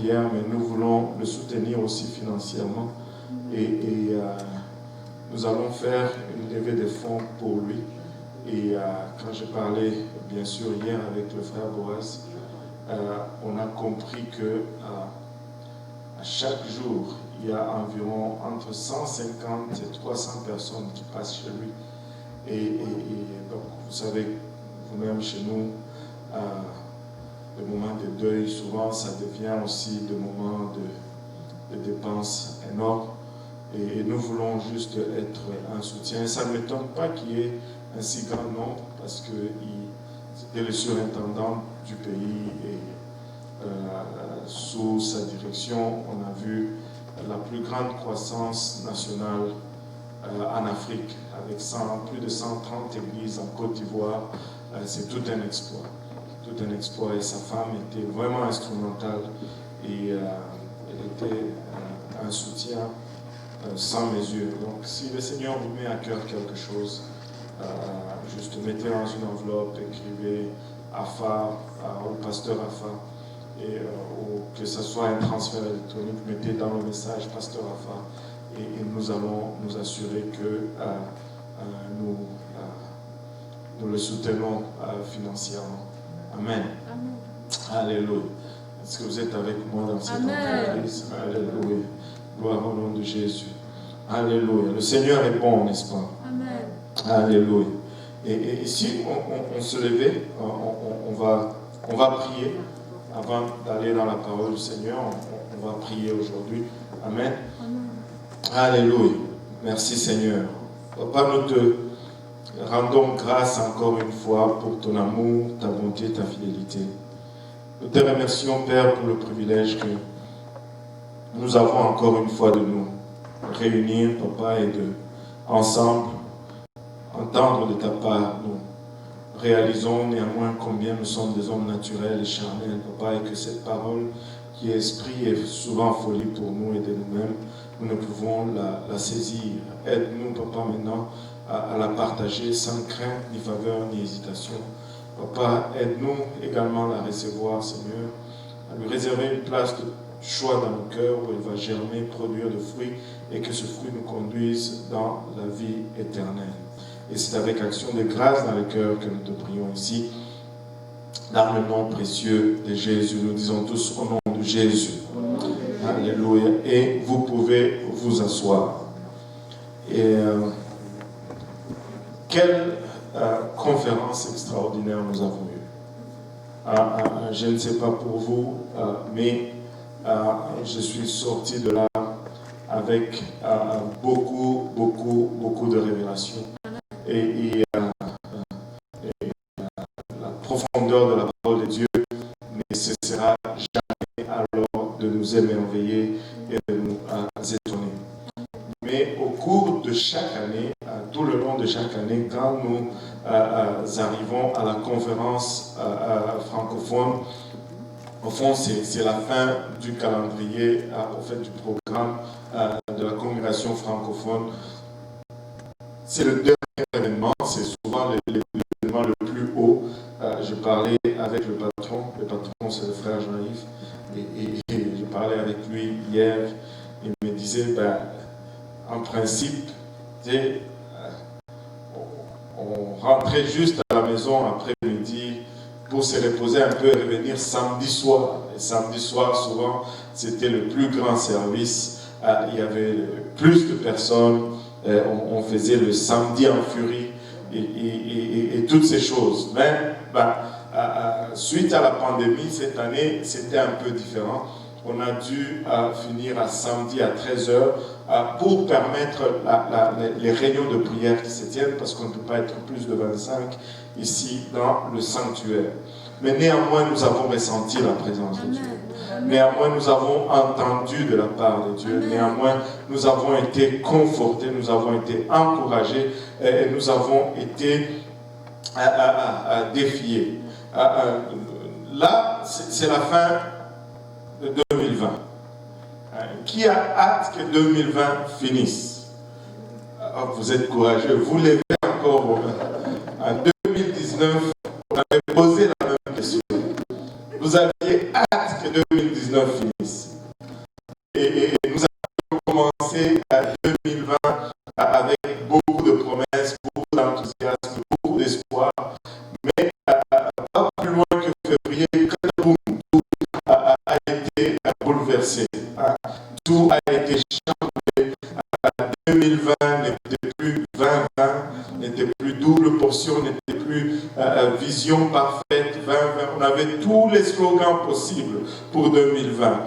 prière, mais nous voulons le soutenir aussi financièrement. Et nous allons faire une levée de fonds pour lui. Et quand j'ai parlé, bien sûr, hier avec le frère Boaz, on a compris que à chaque jour, il y a environ entre 150 et 300 personnes qui passent chez lui. Et donc, vous savez, vous-même chez nous, le moment de deuil, souvent, ça devient aussi des moments de dépenses énormes. Et nous voulons juste être un soutien. Ça ne m'étonne pas qu'il y ait un si grand nombre, parce que c'était le surintendant du pays et sous sa direction, on a vu la plus grande croissance nationale en Afrique, avec plus de 130 églises en Côte d'Ivoire. C'est tout un exploit. Tout un exploit. Et sa femme était vraiment instrumentale et elle était un soutien sans mesure. Donc, si le Seigneur vous met à cœur quelque chose, juste mettez dans une enveloppe, écrivez AFA, au pasteur AFA, ou que ce soit un transfert électronique, mettez dans le message pasteur AFA, et nous allons nous assurer que nous le soutenons financièrement. Amen. Amen. Alléluia. Est-ce que vous êtes avec moi dans cette entreprise? Alléluia. Gloire au nom de Jésus. Alléluia. Le Seigneur est bon, n'est-ce pas? Amen. Alléluia. Et si on se levait, on va prier avant d'aller dans la parole du Seigneur. On va prier aujourd'hui. Amen. Amen. Alléluia. Merci Seigneur. Papa, nous te rendons grâce encore une fois pour ton amour, ta bonté, ta fidélité. Nous te remercions, Père, pour le privilège que nous avons encore une fois de nous réunir, Papa, et de, ensemble, entendre de ta part. Nous réalisons néanmoins combien nous sommes des hommes naturels et charnels, Papa, et que cette parole qui est esprit est souvent folie pour nous et de nous-mêmes, nous ne pouvons la saisir. Aide-nous, Papa, maintenant à la partager sans crainte, ni faveur, ni hésitation. Papa, aide-nous également à la recevoir, Seigneur, à lui réserver une place de choix dans le cœur où elle va germer, produire de fruits, et que ce fruit nous conduise dans la vie éternelle. Et c'est avec action de grâce dans le cœur que nous te prions ici, dans le nom précieux de Jésus. Nous disons tous au nom de Jésus. Alléluia. Et vous pouvez vous asseoir. Et quelle conférence extraordinaire nous avons eue. Je ne sais pas pour vous, mais je suis sorti de là avec beaucoup de révélations. Et la profondeur de la parole de Dieu ne cessera jamais alors de nous émerveiller et de nous étonner. Mais au cours de chaque année, tout le long de chaque année, quand nous arrivons à la conférence francophone, au fond, c'est la fin du calendrier, au fait, du programme de la congrégation francophone. C'est le dernier événement, c'est souvent l'événement le plus haut. Je parlais avec le patron c'est le frère Jean-Yves, et je parlais avec lui hier, il me disait, en principe, on rentrait juste à la maison après-midi pour se reposer un peu et revenir samedi soir. Et samedi soir, souvent, c'était le plus grand service. Il y avait plus de personnes. On faisait le samedi en furie et toutes ces choses. Mais suite à la pandémie, cette année, c'était un peu différent. On a dû finir à samedi à 13h pour permettre les réunions de prière qui se tiennent, parce qu'on ne peut pas être plus de 25 ici dans le sanctuaire. Mais néanmoins, nous avons ressenti la présence de Dieu. Néanmoins, nous avons entendu de la part de Dieu. Néanmoins, nous avons été confortés, nous avons été encouragés et nous avons été défiés. Là, c'est la fin de 2020. Qui a hâte que 2020 finisse? Vous êtes courageux, vous levez encore. En 2019, on avait posé la même question. Vous aviez hâte que 2019 finisse. 2020 n'était plus 20-20, n'était plus double portion, n'était plus vision parfaite 20-20. On avait tous les slogans possibles pour 2020.